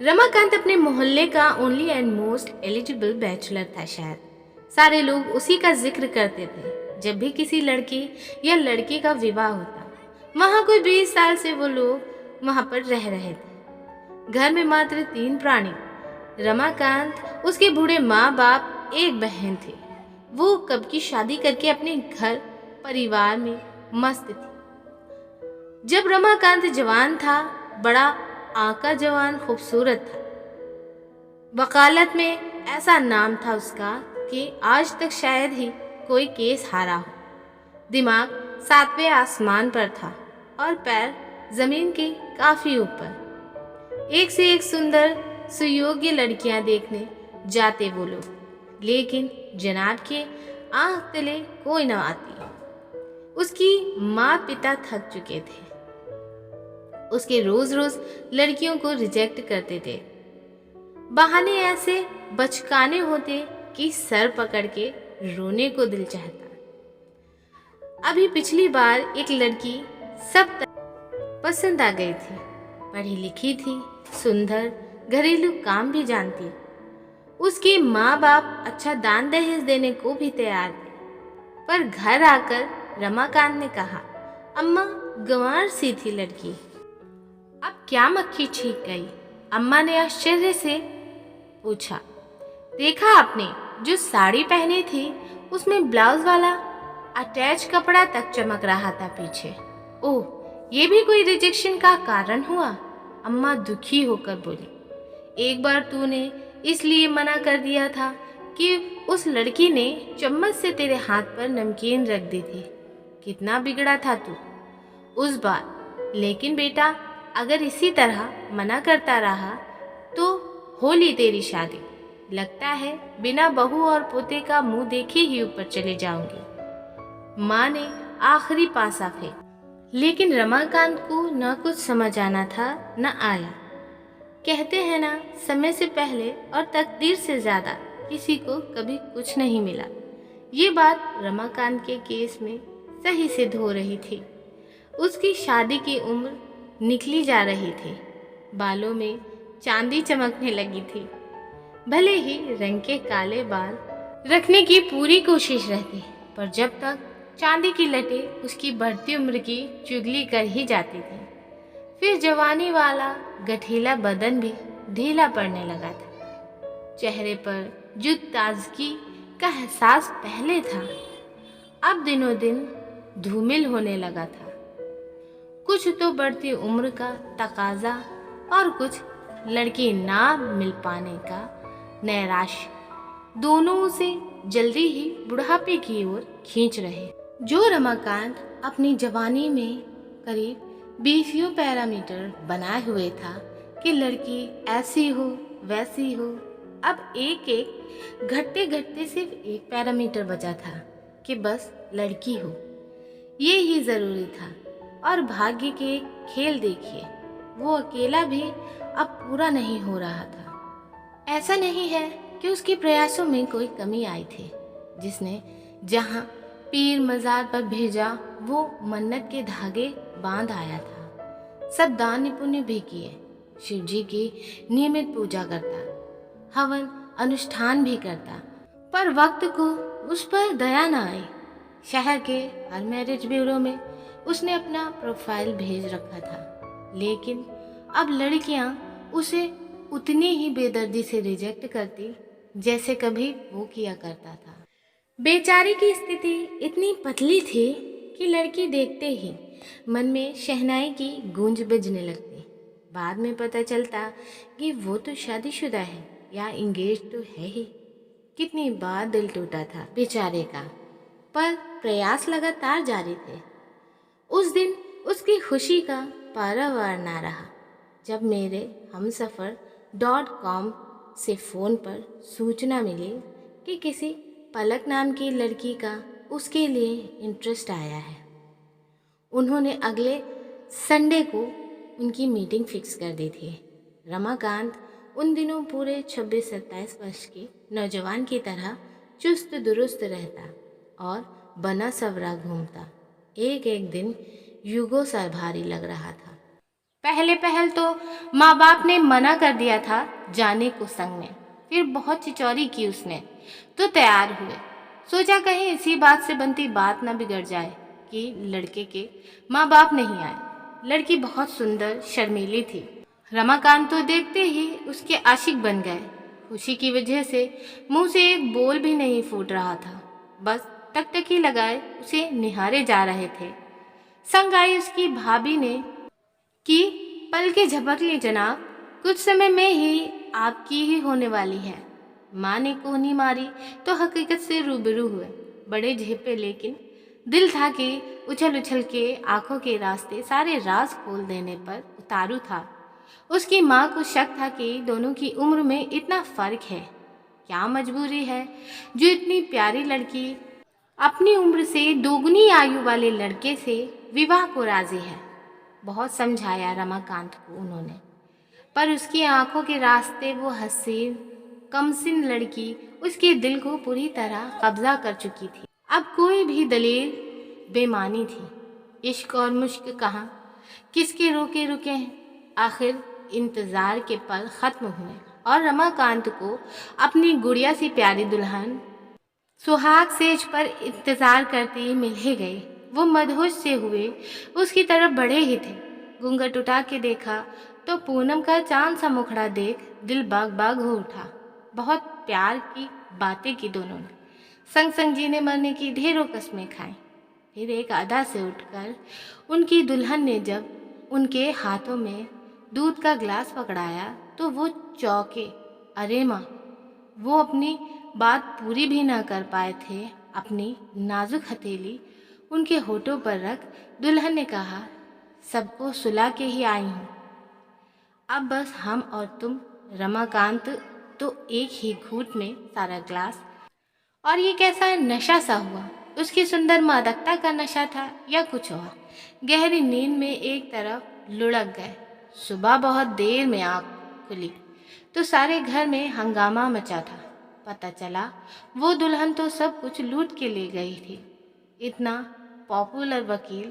रमाकांत अपने मोहल्ले का only and most eligible bachelor था शायद। सारे लोग उसी का जिक्र करते थे जब भी किसी लड़की या लड़की का विवाह होता। वहाँ कोई 20 साल से वो लोग वहाँ पर रह रहे थे। घर में मात्र 3 प्राणी, रमाकांत, उसके बूढ़े माँ बाप, एक बहन थी। वो कब की शादी करके अपने घर परिवार में मस्त थी। जब रमाकांत जवान था, बड़ा आका जवान खूबसूरत था। वकालत में ऐसा नाम था उसका कि आज तक शायद ही कोई केस हारा हो। दिमाग 7वें आसमान पर था और पैर जमीन के काफी ऊपर। एक से एक सुंदर सुयोग्य लड़कियां देखने जाते वो लोग, लेकिन जनाब के आंख तले कोई न आती। उसकी माँ पिता थक चुके थे। उसके रोज रोज लड़कियों को रिजेक्ट करते थे। बहाने ऐसे बचकाने होते कि सर पकड़ के रोने को दिल चाहता। अभी पिछली बार एक लड़की सब पसंद आ गई थी। पढ़ी लिखी थी, सुंदर, घरेलू काम भी जानती। उसके माँ बाप अच्छा दान दहेज देने को भी तैयार थे। पर घर आकर रमाकांत ने कहा, अम्मा, गंवार सी थी लड़की, अब क्या मक्खी छींक गई? अम्मा ने आश्चर्य से पूछा। देखा आपने, जो साड़ी पहनी थी उसमें ब्लाउज वाला अटैच कपड़ा तक चमक रहा था पीछे। ओह, ये भी कोई रिजेक्शन का कारण हुआ? अम्मा दुखी होकर बोली। एक बार तूने इसलिए मना कर दिया था कि उस लड़की ने चम्मच से तेरे हाथ पर नमकीन रख दी थी। कितना बिगड़ा था तू उस बार। लेकिन बेटा, अगर इसी तरह मना करता रहा तो होली तेरी शादी। लगता है बिना बहू और पोते का मुंह देखे ही ऊपर चले जाऊंगी। माँ ने आखिरी पासा फेंक। लेकिन रमाकांत को न कुछ समझ आना था न आया। कहते हैं ना, समय से पहले और तकदीर से ज्यादा किसी को कभी कुछ नहीं मिला। ये बात रमाकांत के केस में सही सिद्ध हो रही थी। उसकी शादी की उम्र निकली जा रही थी। बालों में चांदी चमकने लगी थी। भले ही रंग के काले बाल रखने की पूरी कोशिश रहती, पर जब तक चांदी की लटें उसकी बढ़ती उम्र की चुगली कर ही जाती थी। फिर जवानी वाला गठीला बदन भी ढीला पड़ने लगा था। चेहरे पर जो ताजगी का एहसास पहले था, अब दिनों दिन धूमिल होने लगा था। कुछ तो बढ़ती उम्र का तकाजा और कुछ लड़की ना मिल पाने का नैराश्य, दोनों उसे जल्दी ही बुढ़ापे की ओर खींच रहे। जो रमाकांत अपनी जवानी में करीब 20 पैरामीटर बनाए हुए था कि लड़की ऐसी हो वैसी हो, अब एक एक घटते घटते सिर्फ एक पैरामीटर बचा था कि बस लड़की हो। ये ही जरूरी था। और भाग्य के खेल देखिए, वो अकेला भी अब पूरा नहीं हो रहा था। ऐसा नहीं है कि उसके प्रयासों में कोई कमी आई थी। जिसने जहां पीर मजार पर भेजा, वो मन्नत के धागे बांध आया था। सब दान पुण्य भी किए, शिव जी की नियमित पूजा करता, हवन अनुष्ठान भी करता, पर वक्त को उस पर दया न आई। शहर के हर मैरिज ब्यूरो में उसने अपना प्रोफाइल भेज रखा था, लेकिन अब लड़कियां उसे उतनी ही बेदर्दी से रिजेक्ट करती जैसे कभी वो किया करता था। बेचारी की स्थिति इतनी पतली थी कि लड़की देखते ही मन में शहनाई की गूंज बजने लगती। बाद में पता चलता कि वो तो शादीशुदा है या इंगेज तो है ही। कितनी बार दिल टूटा था बेचारे का, पर प्रयास लगातार जारी थे। उस दिन उसकी खुशी का पारावार ना रहा जब मेरे हमसफर.com से फ़ोन पर सूचना मिली कि किसी पलक नाम की लड़की का उसके लिए इंटरेस्ट आया है। उन्होंने अगले संडे को उनकी मीटिंग फिक्स कर दी थी। रमाकांत उन दिनों पूरे 26-27 वर्ष के नौजवान की तरह चुस्त दुरुस्त रहता और बना सवरा घूमता। एक एक दिन युगों सा भारी लग रहा था। पहले पहल तो माँ बाप ने मना कर दिया था जाने को संग में, फिर बहुत चिचौरी की उसने तो तैयार हुए। सोचा कहीं इसी बात से बनती बात न बिगड़ जाए कि लड़के के माँ बाप नहीं आए। लड़की बहुत सुंदर शर्मीली थी। रमाकांत तो देखते ही उसके आशिक बन गए। खुशी की वजह से मुंह से एक बोल भी नहीं फूट रहा था, बस टकटकी लगाए उसे निहारे जा रहे थे। संग आई उसकी भाभी ने कि पलके झपक ली जनाब, कुछ समय में ही आपकी ही होने वाली है। माँ ने कोहनी मारी तो हकीकत से रूबरू हुए। बड़े झेपे, लेकिन दिल था कि उछल उछल के आंखों के रास्ते सारे राज खोल देने पर उतारू था। उसकी माँ को शक था कि दोनों की उम्र में इतना फर्क है। क्या मजबूरी है जो इतनी प्यारी लड़की अपनी उम्र से दोगुनी आयु वाले लड़के से विवाह को राजी है। बहुत समझाया रमाकांत को उन्होंने, पर उसकी आंखों के रास्ते वो हसीन कमसिन लड़की उसके दिल को पूरी तरह कब्जा कर चुकी थी। अब कोई भी दलील बेमानी थी। इश्क और मुश्क कहाँ, किसके रोके रुके हैं। आखिर इंतजार के पल खत्म हुए और रमाकांत को अपनी गुड़िया सी प्यारी दुल्हन सुहाग सेज पर इंतजार करती मिल ही गई। वो मदहोश से हुए उसकी तरफ बढ़े ही थे। घूंघट उठा के देखा तो पूनम का चांद सा मुखड़ा देख दिल बाग बाग हो उठा। बहुत प्यार की बातें की दोनों ने, संग संग जीने मरने की ढेरों कस्में खाई। फिर एक अदा से उठकर उनकी दुल्हन ने जब उनके हाथों में दूध का गिलास पकड़ाया तो वो चौंके। अरे माँ, वो अपनी बात पूरी भी ना कर पाए थे। अपनी नाजुक हथेली उनके होठों पर रख दुल्हन ने कहा, सबको सुला के ही आई हूँ, अब बस हम और तुम। रमाकांत तो एक ही घूंट में सारा ग्लास। और ये कैसा नशा सा हुआ, उसकी सुंदर मादकता का नशा था या कुछ और। गहरी नींद में एक तरफ लुढ़क गए। सुबह बहुत देर में आँख खुली तो सारे घर में हंगामा मचा था। पता चला वो दुल्हन तो सब कुछ लूट के ले गई थी। इतना पॉपुलर वकील,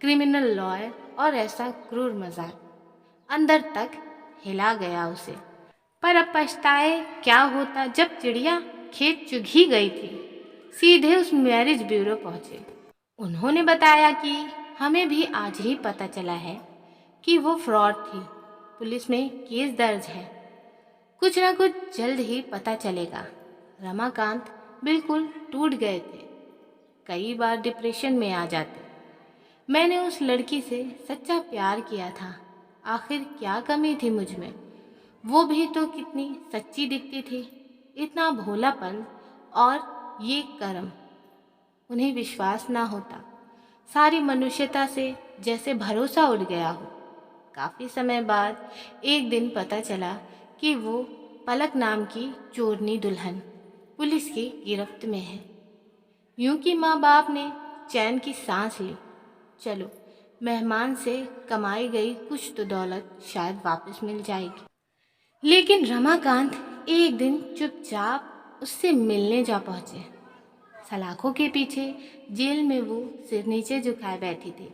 क्रिमिनल लॉयर और ऐसा क्रूर मजाक, अंदर तक हिला गया उसे। पर अब पछताए क्या होता जब चिड़िया खेत चुग ही गई थी। सीधे उस मैरिज ब्यूरो पहुंचे। उन्होंने बताया कि हमें भी आज ही पता चला है कि वो फ्रॉड थी। पुलिस में केस दर्ज है, कुछ ना कुछ जल्द ही पता चलेगा। रमाकांत बिल्कुल टूट गए थे, कई बार डिप्रेशन में आ जाते। मैंने उस लड़की से सच्चा प्यार किया था, आखिर क्या कमी थी मुझ में। वो भी तो कितनी सच्ची दिखती थी। इतना भोलापन और ये कर्म, उन्हें विश्वास ना होता। सारी मनुष्यता से जैसे भरोसा उड़ गया हो। काफ़ी समय बाद एक दिन पता चला कि वो पलक नाम की चोरनी दुल्हन पुलिस की गिरफ्त में है। यूं कि माँ बाप ने चैन की सांस ली। चलो, मेहमान से कमाई गई कुछ तो दौलत शायद वापस मिल जाएगी। लेकिन रमाकांत एक दिन चुपचाप उससे मिलने जा पहुँचे। सलाखों के पीछे जेल में वो सिर नीचे झुकाए बैठी थी।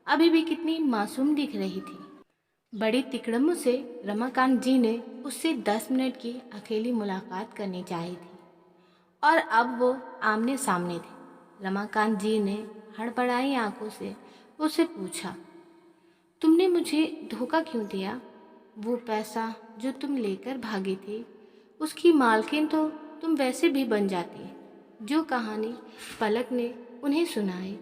अभी भी कितनी मासूम दिख रही थी। बड़ी तिकड़मों से रमाकांत जी ने उससे 10 मिनट की अकेली मुलाकात करनी चाहिए थी, और अब वो आमने सामने थे। रमाकांत जी ने हड़बड़ाई आंखों से उससे पूछा, तुमने मुझे धोखा क्यों दिया? वो पैसा जो तुम लेकर भागी थी, उसकी मालकिन तो तुम वैसे भी बन जाती। जो कहानी पलक ने उन्हें सुनाई,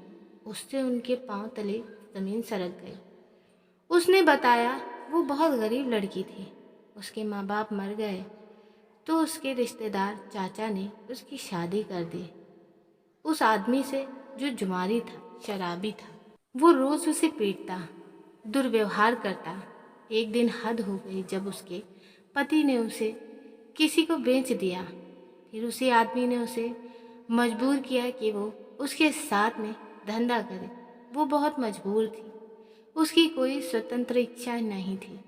उससे उनके पांव तले ज़मीन सरक गई। उसने बताया वो बहुत गरीब लड़की थी। उसके माँ बाप मर गए तो उसके रिश्तेदार चाचा ने उसकी शादी कर दी उस आदमी से जो जुमारी था, शराबी था। वो रोज़ उसे पीटता, दुर्व्यवहार करता। एक दिन हद हो गई जब उसके पति ने उसे किसी को बेच दिया। फिर उसी आदमी ने उसे मजबूर किया कि वो उसके साथ में धंधा करे। वो बहुत मजबूर थी, उसकी कोई स्वतंत्र इच्छा नहीं थी,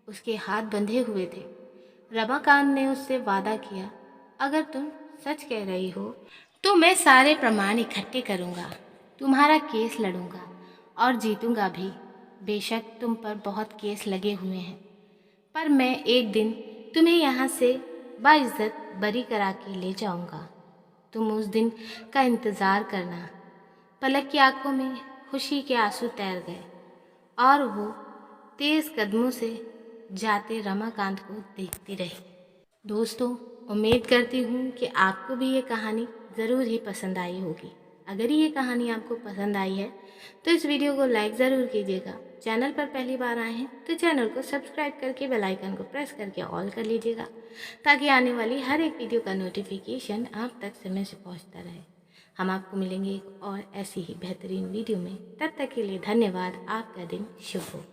उसके हाथ बंधे हुए थे। रमाकांत ने उससे वादा किया, अगर तुम सच कह रही हो तो मैं सारे प्रमाण इकट्ठे करूँगा, तुम्हारा केस लड़ूंगा और जीतूंगा भी। बेशक तुम पर बहुत केस लगे हुए हैं, पर मैं एक दिन तुम्हें यहाँ से बाइज्जत बरी करा के ले जाऊँगा। तुम उस दिन का इंतज़ार करना। पलक की आंखों में खुशी के आंसू तैर गए और वो तेज़ कदमों से जाते रमाकांत को देखती रही। दोस्तों, उम्मीद करती हूँ कि आपको भी ये कहानी ज़रूर ही पसंद आई होगी। अगर ये कहानी आपको पसंद आई है तो इस वीडियो को लाइक ज़रूर कीजिएगा। चैनल पर पहली बार आए हैं तो चैनल को सब्सक्राइब करके बेल आइकन को प्रेस करके ऑल कर लीजिएगा, ताकि आने वाली हर एक वीडियो का नोटिफिकेशन आप तक समय से पहुंचता रहे। हम आपको मिलेंगे एक और ऐसी ही बेहतरीन वीडियो में। तब तक के लिए धन्यवाद। आपका दिन शुभ हो।